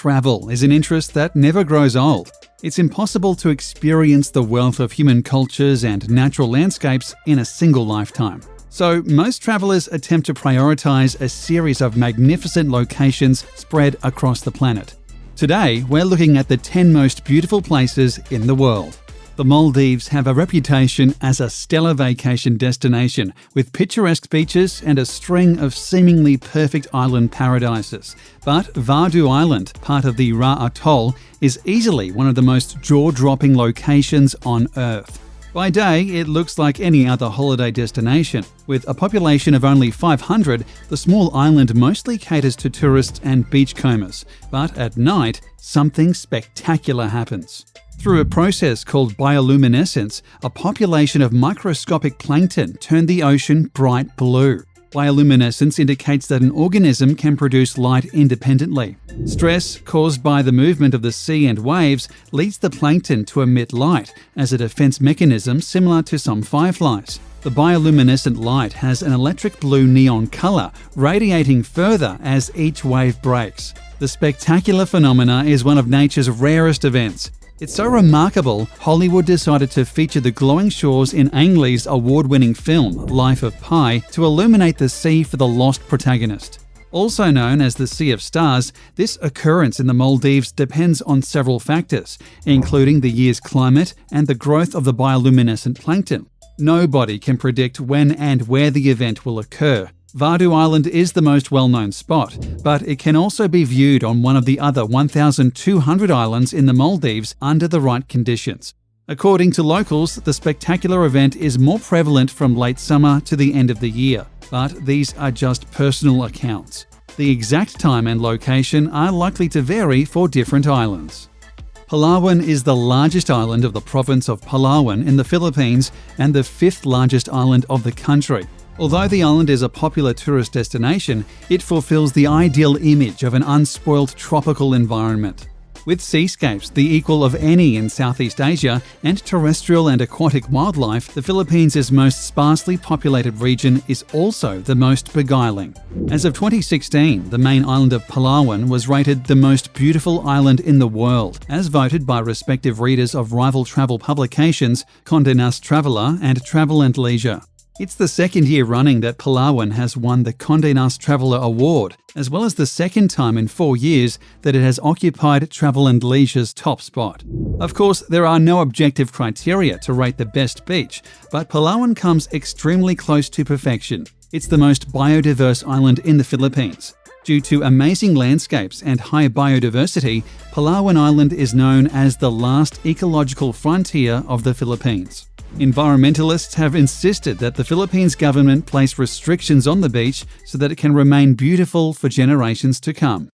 Travel is an interest that never grows old. It's impossible to experience the wealth of human cultures and natural landscapes in a single lifetime. So most travellers attempt to prioritise a series of magnificent locations spread across the planet. Today, we're looking at the 10 most beautiful places in the world. The Maldives have a reputation as a stellar vacation destination with picturesque beaches and a string of seemingly perfect island paradises. But Vadu Island, part of the Ra Atoll, is easily one of the most jaw-dropping locations on Earth. By day, it looks like any other holiday destination. With a population of only 500, the small island mostly caters to tourists and beachcombers. But at night, something spectacular happens. Through a process called bioluminescence, a population of microscopic plankton turn the ocean bright blue. Bioluminescence indicates that an organism can produce light independently. Stress caused by the movement of the sea and waves leads the plankton to emit light as a defense mechanism similar to some fireflies. The bioluminescent light has an electric blue neon color, radiating further as each wave breaks. The spectacular phenomena is one of nature's rarest events. It's so remarkable, Hollywood decided to feature the glowing shores in Ang Lee's award-winning film, Life of Pi, to illuminate the sea for the lost protagonist. Also known as the Sea of Stars, this occurrence in the Maldives depends on several factors, including the year's climate and the growth of the bioluminescent plankton. Nobody can predict when and where the event will occur. Vadu Island is the most well-known spot, but it can also be viewed on one of the other 1,200 islands in the Maldives under the right conditions. According to locals, the spectacular event is more prevalent from late summer to the end of the year, but these are just personal accounts. The exact time and location are likely to vary for different islands. Palawan is the largest island of the province of Palawan in the Philippines and the fifth largest island of the country. Although the island is a popular tourist destination, it fulfills the ideal image of an unspoiled tropical environment. With seascapes the equal of any in Southeast Asia and terrestrial and aquatic wildlife, the Philippines' most sparsely populated region is also the most beguiling. As of 2016, the main island of Palawan was rated the most beautiful island in the world, as voted by respective readers of rival travel publications Condé Nast Traveler and Travel and Leisure. It's the second year running that Palawan has won the Condé Nast Traveler Award, as well as the second time in 4 years that it has occupied Travel and Leisure's top spot. Of course, there are no objective criteria to rate the best beach, but Palawan comes extremely close to perfection. It's the most biodiverse island in the Philippines. Due to amazing landscapes and high biodiversity, Palawan Island is known as the last ecological frontier of the Philippines. Environmentalists have insisted that the Philippines government place restrictions on the beach so that it can remain beautiful for generations to come.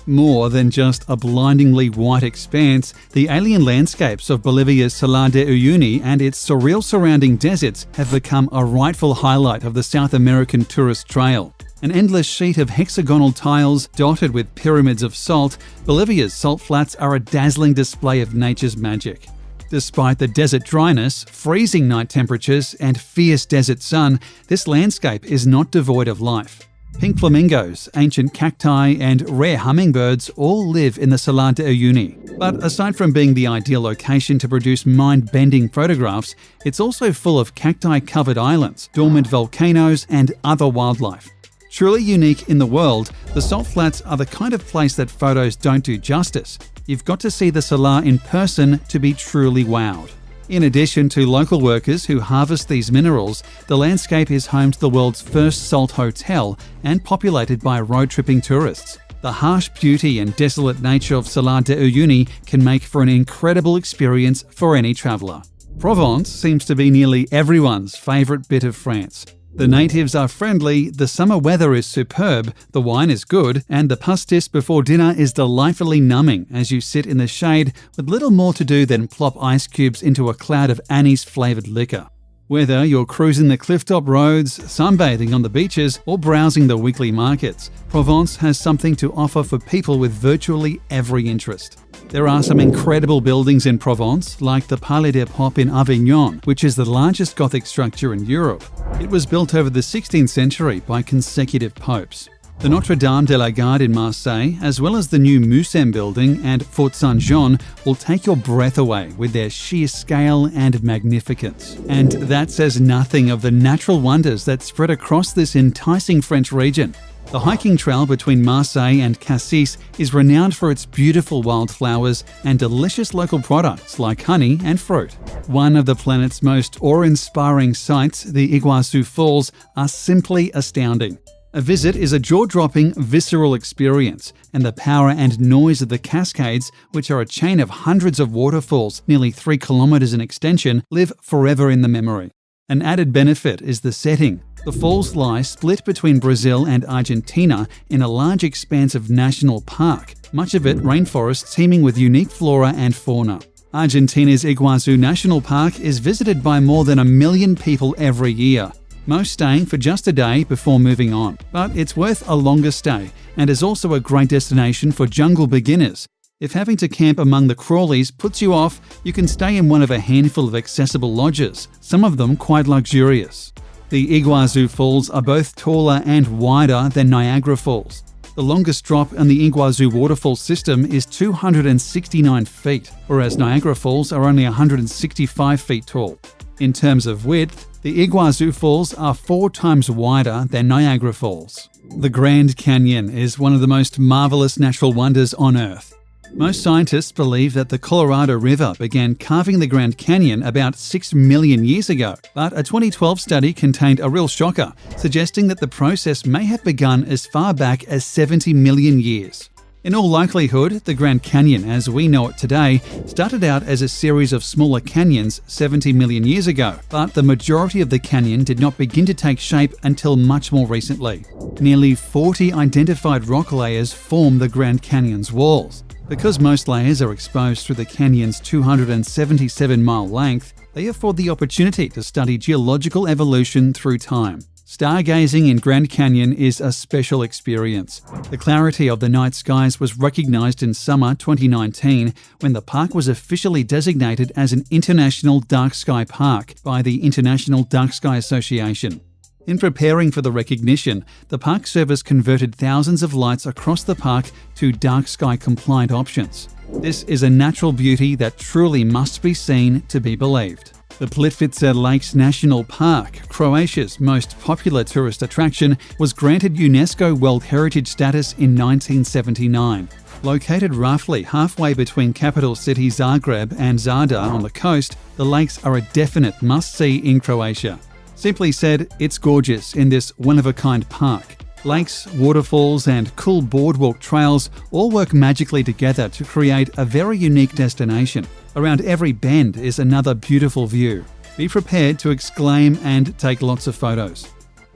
More than just a blindingly white expanse, the alien landscapes of Bolivia's Salar de Uyuni and its surreal surrounding deserts have become a rightful highlight of the South American tourist trail. An endless sheet of hexagonal tiles dotted with pyramids of salt, Bolivia's salt flats are a dazzling display of nature's magic. Despite the desert dryness, freezing night temperatures, and fierce desert sun, this landscape is not devoid of life. Pink flamingos, ancient cacti, and rare hummingbirds all live in the Salar de Uyuni. But aside from being the ideal location to produce mind-bending photographs, it's also full of cacti-covered islands, dormant volcanoes, and other wildlife. Truly unique in the world, the salt flats are the kind of place that photos don't do justice. You've got to see the Salar in person to be truly wowed. In addition to local workers who harvest these minerals, the landscape is home to the world's first salt hotel and populated by road-tripping tourists. The harsh beauty and desolate nature of Salar de Uyuni can make for an incredible experience for any traveller. Provence seems to be nearly everyone's favourite bit of France. The natives are friendly, the summer weather is superb, the wine is good, and the pastis before dinner is delightfully numbing as you sit in the shade with little more to do than plop ice cubes into a cloud of anise-flavoured liquor. Whether you're cruising the clifftop roads, sunbathing on the beaches, or browsing the weekly markets, Provence has something to offer for people with virtually every interest. There are some incredible buildings in Provence, like the Palais des Papes in Avignon, which is the largest Gothic structure in Europe. It was built over the 16th century by consecutive popes. The Notre Dame de la Garde in Marseille, as well as the new Mucem building and Fort Saint-Jean, will take your breath away with their sheer scale and magnificence. And that says nothing of the natural wonders that spread across this enticing French region. The hiking trail between Marseille and Cassis is renowned for its beautiful wildflowers and delicious local products like honey and fruit. One of the planet's most awe-inspiring sights, the Iguazu Falls, are simply astounding. A visit is a jaw-dropping, visceral experience, and the power and noise of the cascades, which are a chain of hundreds of waterfalls nearly 3 kilometers in extension, live forever in the memory. An added benefit is the setting. The falls lie split between Brazil and Argentina in a large expanse of national park, much of it rainforest teeming with unique flora and fauna. Argentina's Iguazu National Park is visited by more than 1 million people every year, most staying for just a day before moving on. But it's worth a longer stay and is also a great destination for jungle beginners. If having to camp among the crawlies puts you off, you can stay in one of a handful of accessible lodges, some of them quite luxurious. The Iguazu Falls are both taller and wider than Niagara Falls. The longest drop in the Iguazu waterfall system is 269 feet, whereas Niagara Falls are only 165 feet tall. In terms of width, the Iguazu Falls are 4 times wider than Niagara Falls. The Grand Canyon is one of the most marvelous natural wonders on Earth. Most scientists believe that the Colorado River began carving the Grand Canyon about 6 million years ago, but a 2012 study contained a real shocker, suggesting that the process may have begun as far back as 70 million years. In all likelihood, the Grand Canyon, as we know it today, started out as a series of smaller canyons 70 million years ago, but the majority of the canyon did not begin to take shape until much more recently. Nearly 40 identified rock layers form the Grand Canyon's walls. Because most layers are exposed through the canyon's 277-mile length, they afford the opportunity to study geological evolution through time. Stargazing in Grand Canyon is a special experience. The clarity of the night skies was recognized in summer 2019 when the park was officially designated as an International Dark Sky Park by the International Dark Sky Association. In preparing for the recognition, the Park Service converted thousands of lights across the park to dark sky compliant options. This is a natural beauty that truly must be seen to be believed. The Plitvice Lakes National Park, Croatia's most popular tourist attraction, was granted UNESCO World Heritage status in 1979. Located roughly halfway between capital city Zagreb and Zadar on the coast, the lakes are a definite must-see in Croatia. Simply said, it's gorgeous in this one-of-a-kind park. Lakes, waterfalls, and cool boardwalk trails all work magically together to create a very unique destination. Around every bend is another beautiful view. Be prepared to exclaim and take lots of photos.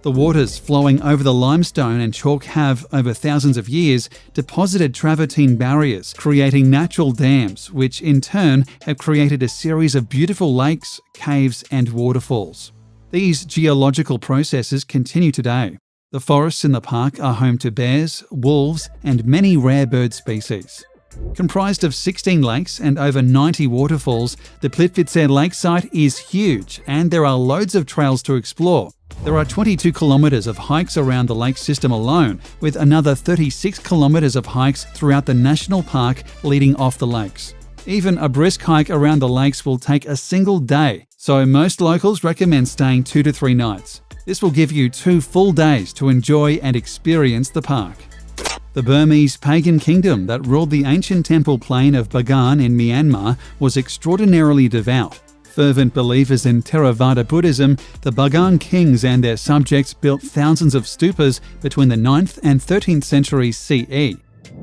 The waters flowing over the limestone and chalk have, over thousands of years, deposited travertine barriers, creating natural dams, which in turn have created a series of beautiful lakes, caves, and waterfalls. These geological processes continue today. The forests in the park are home to bears, wolves, and many rare bird species. Comprised of 16 lakes and over 90 waterfalls, the Plitvice Lake site is huge and there are loads of trails to explore. There are 22 kilometres of hikes around the lake system alone, with another 36 kilometres of hikes throughout the national park leading off the lakes. Even a brisk hike around the lakes will take a single day, so most locals recommend staying 2 to 3 nights. This will give you 2 full days to enjoy and experience the park. The Burmese pagan kingdom that ruled the ancient temple plain of Bagan in Myanmar was extraordinarily devout. Fervent believers in Theravada Buddhism, the Bagan kings and their subjects built thousands of stupas between the 9th and 13th centuries CE.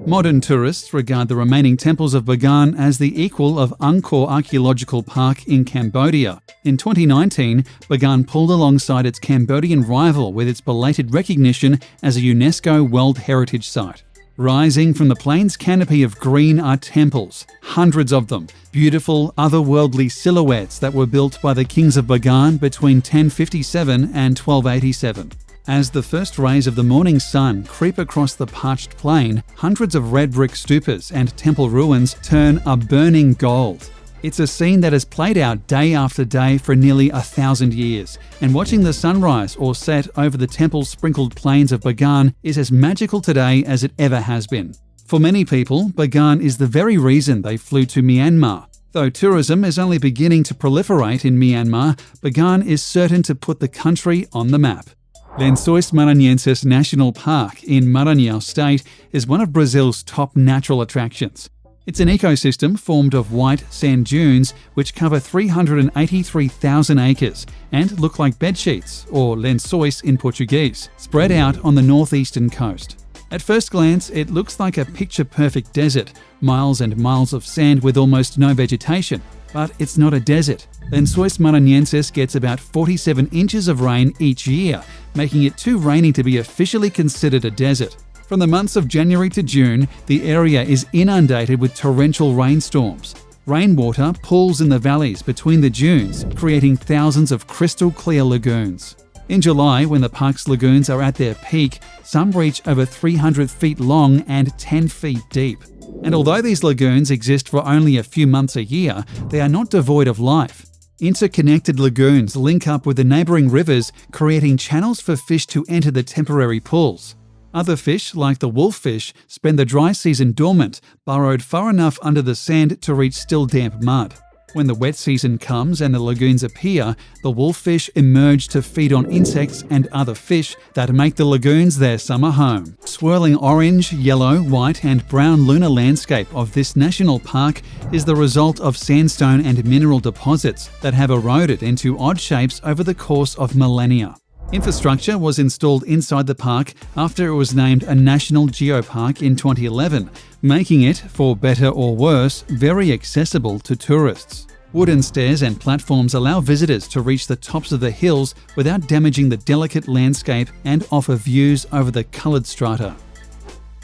Modern tourists regard the remaining temples of Bagan as the equal of Angkor Archaeological Park in Cambodia. In 2019, Bagan pulled alongside its Cambodian rival with its belated recognition as a UNESCO World Heritage Site. Rising from the plain's canopy of green are temples, hundreds of them, beautiful, otherworldly silhouettes that were built by the kings of Bagan between 1057 and 1287. As the first rays of the morning sun creep across the parched plain, hundreds of red brick stupas and temple ruins turn a burning gold. It's a scene that has played out day after day for nearly 1,000 years, and watching the sunrise or set over the temple-sprinkled plains of Bagan is as magical today as it ever has been. For many people, Bagan is the very reason they flew to Myanmar. Though tourism is only beginning to proliferate in Myanmar, Bagan is certain to put the country on the map. Lençóis Maranhenses National Park in Maranhão State is one of Brazil's top natural attractions. It's an ecosystem formed of white sand dunes which cover 383,000 acres and look like bedsheets, or lençóis in Portuguese, spread out on the northeastern coast. At first glance, it looks like a picture-perfect desert, miles and miles of sand with almost no vegetation. But it's not a desert. Lençóis Maranhenses gets about 47 inches of rain each year, making it too rainy to be officially considered a desert. From the months of January to June, the area is inundated with torrential rainstorms. Rainwater pools in the valleys between the dunes, creating thousands of crystal-clear lagoons. In July, when the park's lagoons are at their peak, some reach over 300 feet long and 10 feet deep. And although these lagoons exist for only a few months a year, they are not devoid of life. Interconnected lagoons link up with the neighbouring rivers, creating channels for fish to enter the temporary pools. Other fish, like the wolffish, spend the dry season dormant, burrowed far enough under the sand to reach still damp mud. When the wet season comes and the lagoons appear, the wolffish emerge to feed on insects and other fish that make the lagoons their summer home. Swirling orange, yellow, white and brown lunar landscape of this national park is the result of sandstone and mineral deposits that have eroded into odd shapes over the course of millennia. Infrastructure was installed inside the park after it was named a National Geopark in 2011, making it, for better or worse, very accessible to tourists. Wooden stairs and platforms allow visitors to reach the tops of the hills without damaging the delicate landscape and offer views over the coloured strata.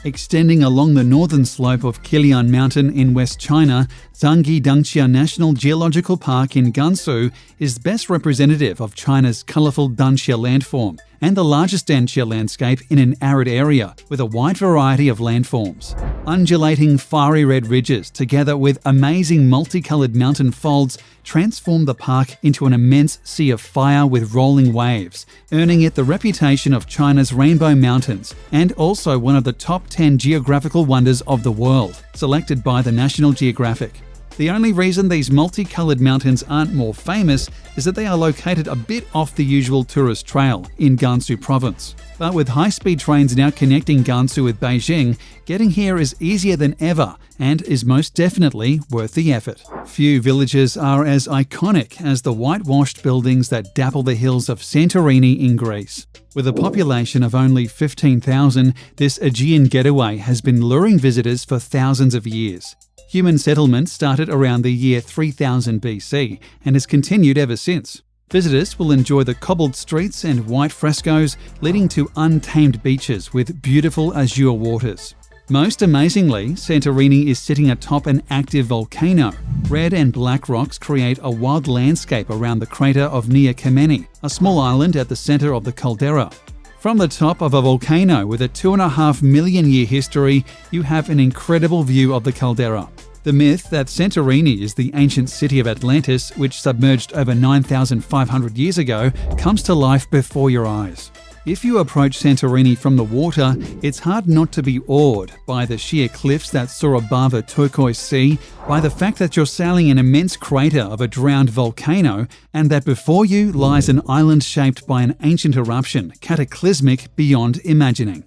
Extending along the northern slope of Qilian Mountain in West China, Zhangyi Dangxia National Geological Park in Gansu is best representative of China's colourful Danxia landform and the largest Danxia landscape in an arid area with a wide variety of landforms. Undulating fiery red ridges together with amazing multicoloured mountain folds transform the park into an immense sea of fire with rolling waves, earning it the reputation of China's Rainbow Mountains and also one of the top 10 geographical wonders of the world, selected by the National Geographic. The only reason these multicoloured mountains aren't more famous is that they are located a bit off the usual tourist trail in Gansu province. But with high-speed trains now connecting Gansu with Beijing, getting here is easier than ever and is most definitely worth the effort. Few villages are as iconic as the whitewashed buildings that dapple the hills of Santorini in Greece. With a population of only 15,000, this Aegean getaway has been luring visitors for thousands of years. Human settlement started around the year 3000 BC and has continued ever since. Visitors will enjoy the cobbled streets and white frescoes leading to untamed beaches with beautiful azure waters. Most amazingly, Santorini is sitting atop an active volcano. Red and black rocks create a wild landscape around the crater of Nea Kameni, a small island at the centre of the caldera. From the top of a volcano with a 2.5 million year history, you have an incredible view of the caldera. The myth that Santorini is the ancient city of Atlantis, which submerged over 9,500 years ago, comes to life before your eyes. If you approach Santorini from the water, it's hard not to be awed by the sheer cliffs that soar above a turquoise sea, by the fact that you're sailing an immense crater of a drowned volcano, and that before you lies an island shaped by an ancient eruption, cataclysmic beyond imagining.